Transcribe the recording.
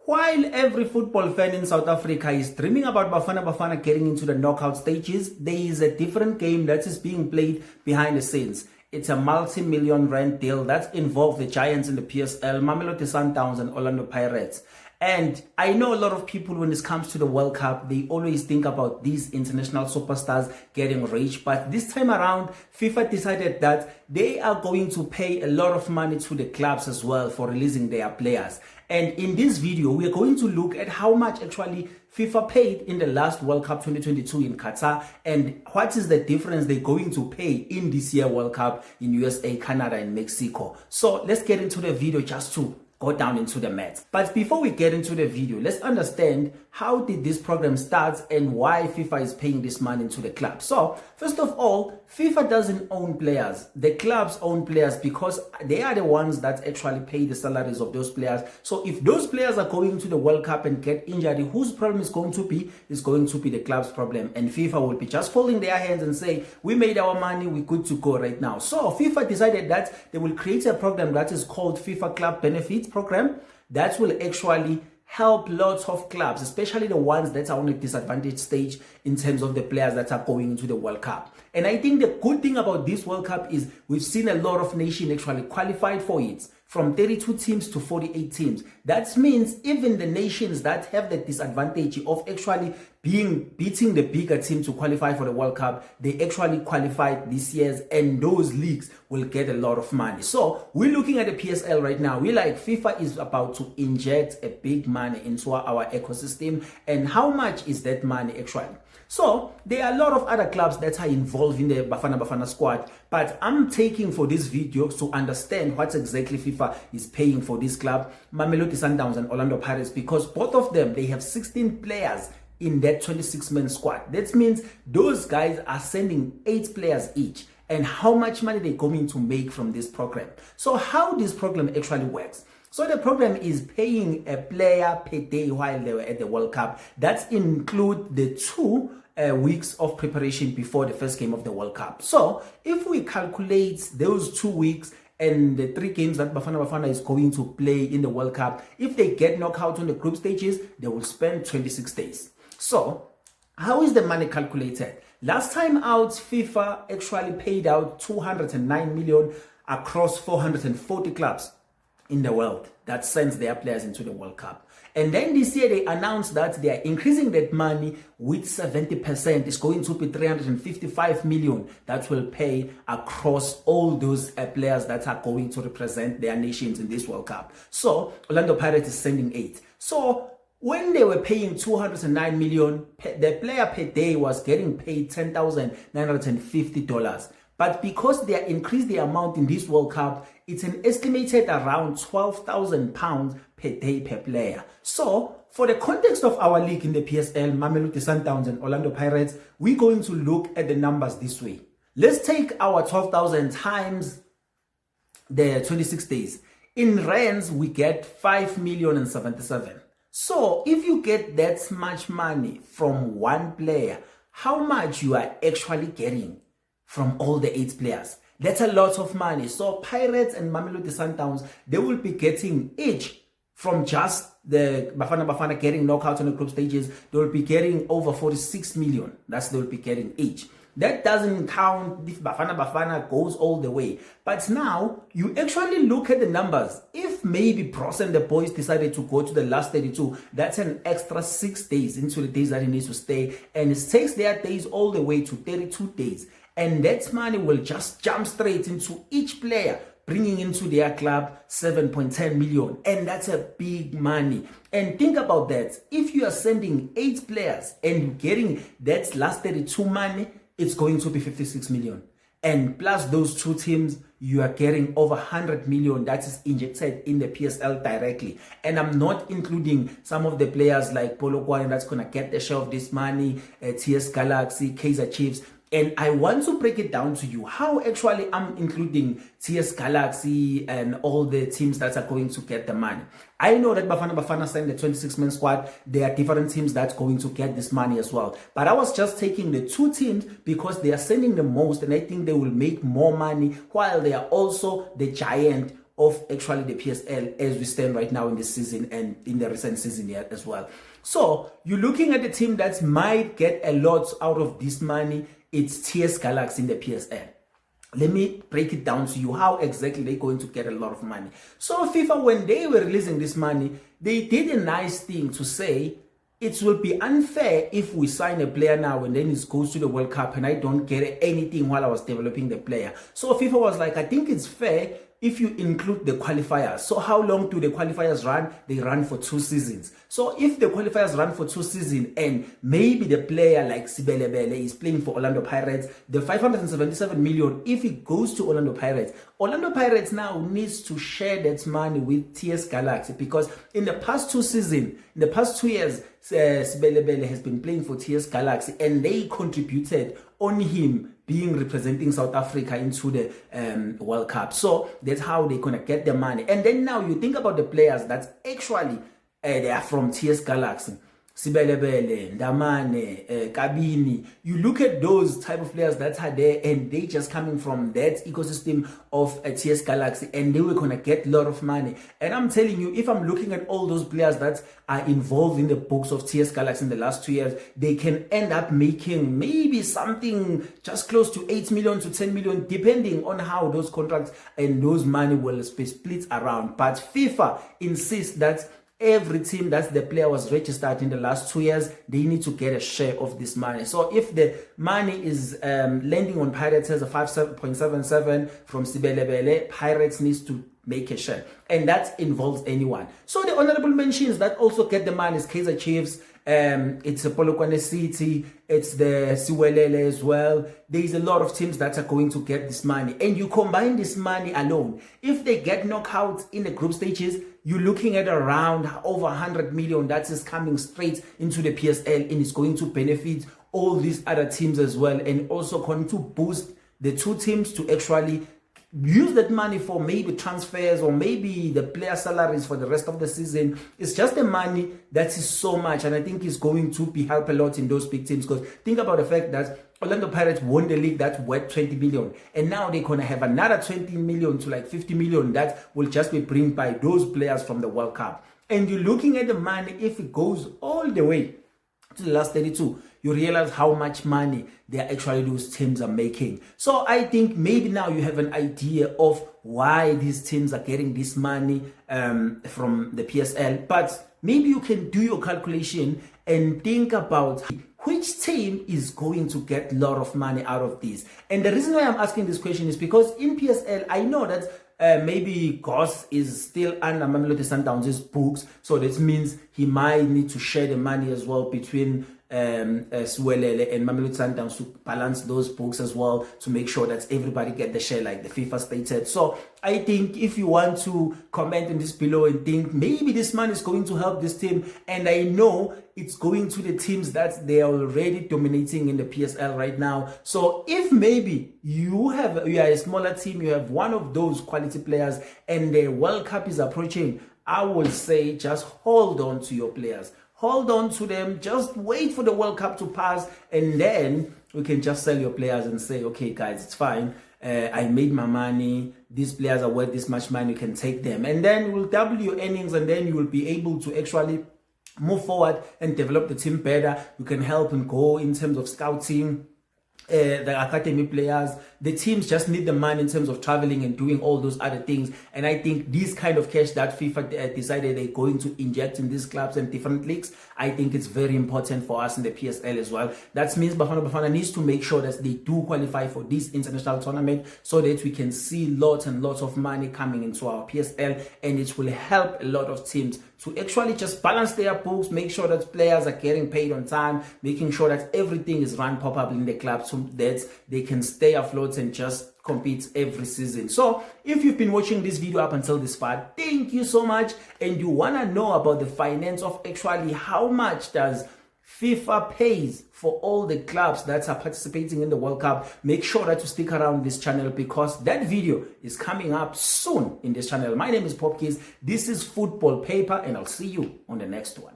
While every football fan in South Africa is dreaming about Bafana Bafana getting into the knockout stages, there is a different game that is being played behind the scenes. It's a multi-million rand deal that involves the Giants in the PSL, Mamelodi Sundowns and Orlando Pirates. And I know a lot of people, when it comes to the World Cup, they always think about these international superstars getting rich. But this time around, FIFA decided that they are going to pay a lot of money to the clubs as well for releasing their players. And in this video, we are going to look at how much actually FIFA paid in the last World Cup 2022 in Qatar and what is the difference they're going to pay in this year World Cup in USA, Canada and Mexico. So let's get into the video just to go down into the maths. But before we get into the video, let's understand how did this program start and why FIFA is paying this money into the club. So first of all, FIFA doesn't own players. The clubs own players because they are the ones that actually pay the salaries of those players. So if those players are going to the World Cup and get injured, whose problem is going to be? It's going to be the club's problem. And FIFA will be just folding their hands and say, we made our money, we're good to go right now. So FIFA decided that they will create a program that is called FIFA Club Benefits Program that will actually help lots of clubs, especially the ones that are on a disadvantaged stage in terms of the players that are going into the World Cup. And I think the good thing about this World Cup is we've seen a lot of nations actually qualified for it, from 32 teams to 48 teams. That means even the nations that have the disadvantage of actually beating the bigger team to qualify for the World Cup, they actually qualified this year's, and those leagues will get a lot of money. So we're looking at the PSL right now. We're like, FIFA is about to inject a big money into our ecosystem. And how much is that money actually? So there are a lot of other clubs that are involved in the Bafana Bafana squad, but I'm taking for this video to understand what exactly FIFA is paying for this club, Mamelodi Sundowns and Orlando Pirates, because both of them, they have 16 players in that 26-man squad. That means those guys are sending 8 players each. And how much money they're going to make from this program. So how this program actually works. So the program is paying a player per day while they were at the World Cup. That includes the 2 weeks of preparation before the first game of the World Cup. So if we calculate those 2 weeks and the 3 games that Bafana Bafana is going to play in the World Cup, if they get knocked out on the group stages, they will spend 26 days. So how is the money calculated? Last time out, FIFA actually paid out 209 million across 440 clubs in the world that sends their players into the World Cup. And then this year they announced that they are increasing that money with 70%. It's going to be 355 million that will pay across all those players that are going to represent their nations in this World Cup. So Orlando Pirates is sending 8. So when they were paying 209 million, the player per day was getting paid $10,950. But because they increased the amount in this World Cup, it's an estimated around £12,000 per day per player. So for the context of our league in the PSL, Mamelodi Sundowns and Orlando Pirates, we're going to look at the numbers this way. Let's take our 12,000 times the 26 days. In rands, we get 5,077,000. So if you get that much money from one player, how much you are actually getting from all the 8 players? That's a lot of money. So Pirates and Mamelodi Sundowns, they will be getting each from just the Bafana Bafana getting knocked out on the group stages, they will be getting over 46 million. That's they will be getting each. That doesn't count if Bafana Bafana goes all the way. But now, you actually look at the numbers. If maybe Bros and the boys decided to go to the last 32, that's an extra 6 days into the days that he needs to stay. And it takes their days all the way to 32 days. And that money will just jump straight into each player, bringing into their club 7.10 million. And that's a big money. And think about that. If you are sending 8 players and getting that last 32 money, it's going to be 56 million. And plus those 2 teams, you are getting over 100 million that is injected in the PSL directly. And I'm not including some of the players like Polokwane that's going to get the share of this money, TS Galaxy, Kaizer Chiefs. And I want to break it down to you how actually I'm including TS Galaxy and all the teams that are going to get the money. I know that Bafana Bafana signed the 26-man squad. There are different teams that's going to get this money as well. But I was just taking the 2 teams because they are sending the most and I think they will make more money while they are also the giant of actually the PSL as we stand right now in this season and in the recent season here as well. So you're looking at a team that might get a lot out of this money. It's TS Galaxy in the PSL. Let me break it down to you how exactly they're going to get a lot of money. So FIFA, when they were releasing this money, they did a nice thing to say it will be unfair if we sign a player now and then it goes to the World Cup and I don't get anything while I was developing the player. So FIFA was like, I think it's fair if you include the qualifiers. So how long do the qualifiers run? They run for 2 seasons. So if the qualifiers run for 2 seasons and maybe the player like Sibelebele is playing for Orlando Pirates, the 577 million, if it goes to Orlando Pirates now needs to share that money with TS Galaxy, because in the past 2 seasons, in the past 2 years, Sibelebele has been playing for TS Galaxy and they contributed on him being representing South Africa into the World Cup. So that's how they're going to get the money. And then now you think about the players that actually they are from TS Galaxy. Sibelebele, Ndamane, Kabini. You look at those type of players that are there and they just coming from that ecosystem of TS Galaxy and they were going to get a lot of money. And I'm telling you, if I'm looking at all those players that are involved in the books of TS Galaxy in the last 2 years, they can end up making maybe something just close to 8 million to 10 million, depending on how those contracts and those money will be split around. But FIFA insists that every team that the player was registered in the last 2 years, they need to get a share of this money. So if the money is landing on Pirates as a 5.77 from Sibelebele, Pirates needs to make a share, and that involves anyone. So the honorable mentions that also get the money is Kaizer Chiefs, it's a Polokwane City, it's the Siwelele as well. There's a lot of teams that are going to get this money, and you combine this money alone, if they get knockouts in the group stages, you're looking at around over 100 million that is coming straight into the PSL, and it's going to benefit all these other teams as well, and also going to boost the 2 teams to actually use that money for maybe transfers or maybe the player salaries for the rest of the season. It's just the money that is so much, and I think it's going to be help a lot in those big teams, because think about the fact that Orlando Pirates won the league that's worth 20 million, and now they're going to have another 20 million to like 50 million that will just be bring by those players from the World Cup. And you're looking at the money, if it goes all the way to the last 32, you realize how much money they actually those teams are making. So I think maybe now you have an idea of why these teams are getting this money from the PSL, but maybe you can do your calculation and think about which team is going to get a lot of money out of this. And the reason why I'm asking this question is because in PSL, I know that maybe Goss is still under Mamelodi Sundowns' books, so that means he might need to share the money as well between Siwelele and Mamelodi Sundowns to balance those books as well, to make sure that everybody get the share like the FIFA stated. So I think if you want to comment in this below and think maybe this money is going to help this team, and I know it's going to the teams that they are already dominating in the PSL right now. So if maybe you are a smaller team, you have one of those quality players and the World Cup is approaching, I will say just hold on to your players. Hold on to them, just wait for the World Cup to pass, and then we can just sell your players and say, okay guys, it's fine, I made my money, these players are worth this much money, you can take them, and then we'll double your earnings, and then you will be able to actually move forward and develop the team better. You can help and go in terms of scouting, the academy players. The teams just need the money in terms of traveling and doing all those other things. And I think this kind of cash that FIFA decided they're going to inject in these clubs and different leagues, I think it's very important for us in the PSL as well. That means Bafana needs to make sure that they do qualify for this international tournament, so that we can see lots and lots of money coming into our PSL, and it will help a lot of teams to actually just balance their books, make sure that players are getting paid on time, making sure that everything is run properly in the club, so that they can stay afloat and just compete every season. So if you've been watching this video up until this far, thank you so much, and you want to know about the finance of actually how much does FIFA pays for all the clubs that are participating in the World Cup, make sure that you stick around this channel, because that video is coming up soon in this channel. My name is Popkiss, this is Football Paper, and I'll see you on the next one.